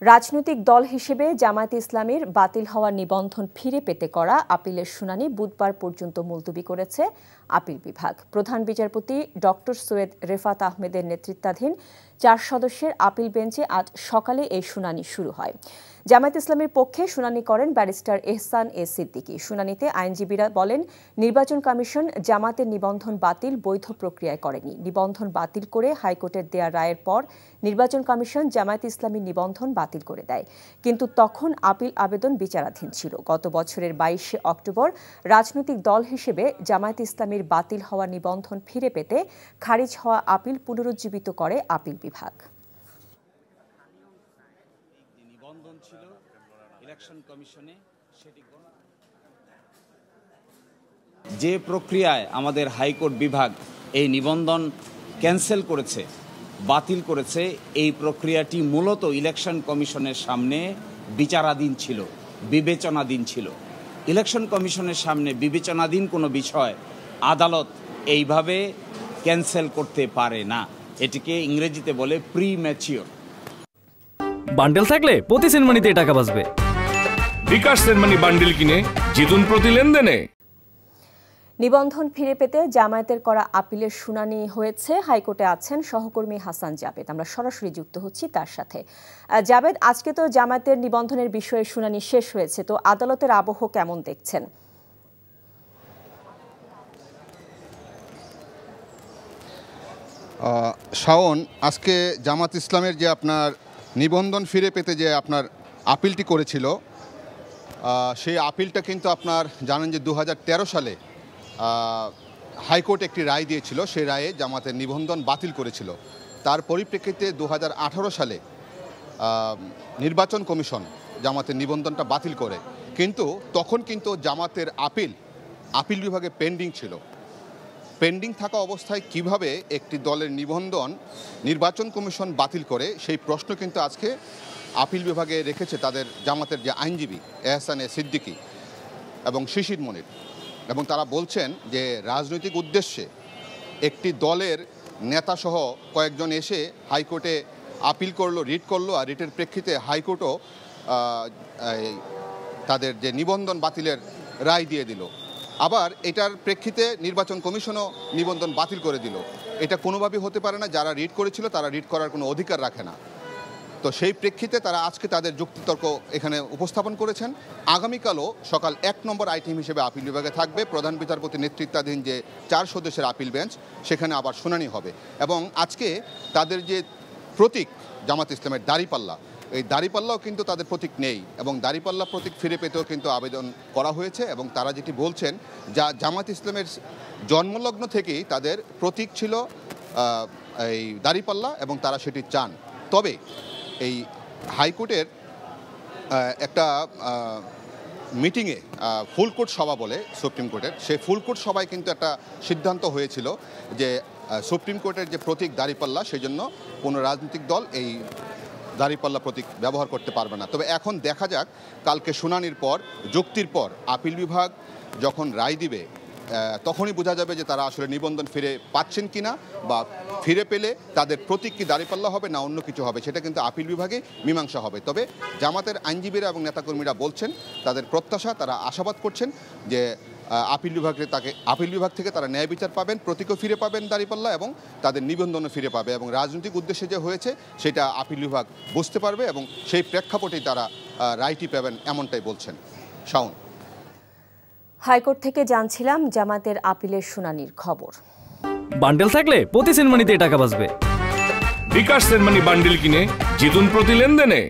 রাজনৈতিক দল হিসেবে জামায়াতে ইসলামীর বাতিল হওয়া নিবন্ধন ফিরে পেতে করা আপিলের শুনানি বুধবার পর্যন্ত মুলতবি করেছে আপিল বিভাগ। প্রধান বিচারপতি ডক্টর সৈয়দ রেফাত আহমেদের নেতৃত্বাধীন 4 সদস্যের আপিল বেঞ্চে আজ সকালে এই শুনানি শুরু হয়। জামায়াতে ইসলামীর পক্ষে শুনানি করেন ব্যারিস্টার এহসান এ সিদ্দিকী। শুনানিতে আইনজীবীরা বলেন, নির্বাচন কমিশন জামায়াতের নিবন্ধন বাতিল বৈধ প্রক্রিয়ায় করেনি। নিবন্ধন বাতিল করে হাইকোর্টের দেয়া রায়ের পর নির্বাচন কমিশন জামায়াতে ইসলামীর নিবন্ধন বাতিল করে দেয়, কিন্তু তখন আপিল আবেদন বিচারাধীন ছিল। গত বছরের 22শে অক্টোবর রাজনৈতিক দল হিসেবে জামায়াতে ইসলামীর বাতিল হওয়া নিবন্ধন ফিরে পেতে খারিজ হওয়া আপিল পুনরুজ্জীবিত করে আপিল বিভাগ। নিবন্ধন ছিল ইলেকশন কমিশনে, যে প্রক্রিয়ায় আমাদের হাইকোর্ট বিভাগ এই নিবন্ধন ক্যান্সেল করেছে, বাতিল করেছে, এই প্রক্রিয়াটি মূলত ইলেকশন কমিশনের সামনে বিচারাধীন ছিল, বিবেচনাধীন ছিল। ইলেকশন কমিশনের সামনে বিবেচনাধীন কোনো বিষয় আদালত এইভাবে ক্যান্সেল করতে পারে না। এটিকে ইংরেজিতে বলে প্রিম্যাচিওর। বান্ডেল থাকলে প্রতি সেনমানিতে টাকা বাঁচবে। বিকাশ সেনমানি বান্ডেল কিনে জিতুন প্রতি লেনদেনে। নিবন্ধন ফিরে পেতে জামায়াতের করা আপিলের শুনানি হয়েছে। হাইকোর্টে আছেন সহকর্মী হাসান জাবেদ। আমরা সরাসরি যুক্ত হচ্ছি তার সাথে। জাবেদ, আজকে তো জামায়াতের নিবন্ধনের বিষয়ে শুনানি শেষ হয়েছে, তো আদালতের আবহ কেমন দেখছেন? শাওন, আজকে জামাত ইসলামের যে আপনার নিবন্ধন ফিরে পেতে যে আপনার আপিলটি করেছিল, সেই আপিলটা কিন্তু আপনার জানেন যে 2013 সালে হাইকোর্ট একটি রায় দিয়েছিল। সেই রায়ে জামাতের নিবন্ধন বাতিল করেছিল। তার পরিপ্রেক্ষিতে 2018 সালে নির্বাচন কমিশন জামাতের নিবন্ধনটা বাতিল করে, কিন্তু তখন কিন্তু জামাতের আপিল বিভাগে পেন্ডিং ছিল। পেন্ডিং থাকা অবস্থায় কিভাবে একটি দলের নিবন্ধন নির্বাচন কমিশন বাতিল করে, সেই প্রশ্ন কিন্তু আজকে আপিল বিভাগে রেখেছে তাদের জামাতের যে আইনজীবী এহসান এ সিদ্দিকী এবং শিশির মনির। এবং তারা বলছেন যে রাজনৈতিক উদ্দেশ্যে একটি দলের নেতাসহ কয়েকজন এসে হাইকোর্টে আপিল করলো, রিট করলো, আর রিটের প্রেক্ষিতে হাইকোর্টও তাদের যে নিবন্ধন বাতিলের রায় দিয়ে দিল। আবার এটার প্রেক্ষিতে নির্বাচন কমিশনও নিবন্ধন বাতিল করে দিল। এটা কোনোভাবেই হতে পারে না। যারা রিট করেছিল তারা রিট করার কোনো অধিকার রাখে না। তো সেই প্রেক্ষিতে তারা আজকে তাদের যুক্তিতর্ক এখানে উপস্থাপন করেছেন। আগামীকালও সকাল 1 নম্বর আইটেম হিসেবে আপিল বিভাগে থাকবে। প্রধান বিচারপতি নেতৃত্বাধীন যে 4 সদস্যের আপিল বেঞ্চ, সেখানে আবার শুনানি হবে। এবং আজকে তাদের যে প্রতীক জামাত ইসলামের দাঁড়িপাল্লা, এই দাঁড়িপাল্লাও কিন্তু তাদের প্রতীক নেই, এবং দাঁড়িপাল্লা প্রতীক ফিরে পেতেও কিন্তু আবেদন করা হয়েছে। এবং তারা যেটি বলছেন, জামাত ইসলামের জন্মলগ্ন থেকেই তাদের প্রতীক ছিল এই দাঁড়িপাল্লা, এবং তারা সেটি চান। তবে এই হাইকোর্টের একটা মিটিংয়ে ফুলকোর্ট সভা বলে সুপ্রিম কোর্টের, সেই ফুলকোর্ট সভায় কিন্তু একটা সিদ্ধান্ত হয়েছিল যে সুপ্রিম কোর্টের যে প্রতীক দাঁড়িপাল্লা, সেই জন্য কোনো রাজনৈতিক দল এই দাঁড়িপাল্লা প্রতীক ব্যবহার করতে পারবে না। তবে এখন দেখা যাক, কালকে শুনানির পর, যুক্তির পর আপিল বিভাগ যখন রায় দিবে, তখনই বোঝা যাবে যে তারা আসলে নিবন্ধন ফিরে পাচ্ছেন কিনা, বা ফিরে পেলে তাদের প্রতীক কি দাঁড়িপাল্লা হবে না অন্য কিছু হবে, সেটা কিন্তু আপিল বিভাগে মীমাংসা হবে। তবে জামাতের আইনজীবীরা এবং নেতাকর্মীরা বলছেন, তাদের প্রত্যাশা, তারা আশাবাদ করছেন যে আপিল বিভাগ থেকে তারা ন্যায় বিচার পাবেন, প্রতীকও ফিরে পাবেন দাঁড়িপাল্লা, এবং তাদের নিবন্ধনও ফিরে পাবে। এবং রাজনৈতিক উদ্দেশ্যে যে হয়েছে সেটা আপিল বিভাগ বুঝতে পারবে, এবং সেই প্রেক্ষাপটেই তারা রায়টি পাবেন, এমনটাই বলছেন। শাওন, হাইকোর্ট থেকে জানছিলাম জামাতের আপিলের শুনানির খবর। বান্ডেল থাকলে প্রতি সেনমানিতে টাকা বাঁচবে। বিকাশ সেনমানি বান্ডেল কিনে জিতুন প্রতি লেনদেনে।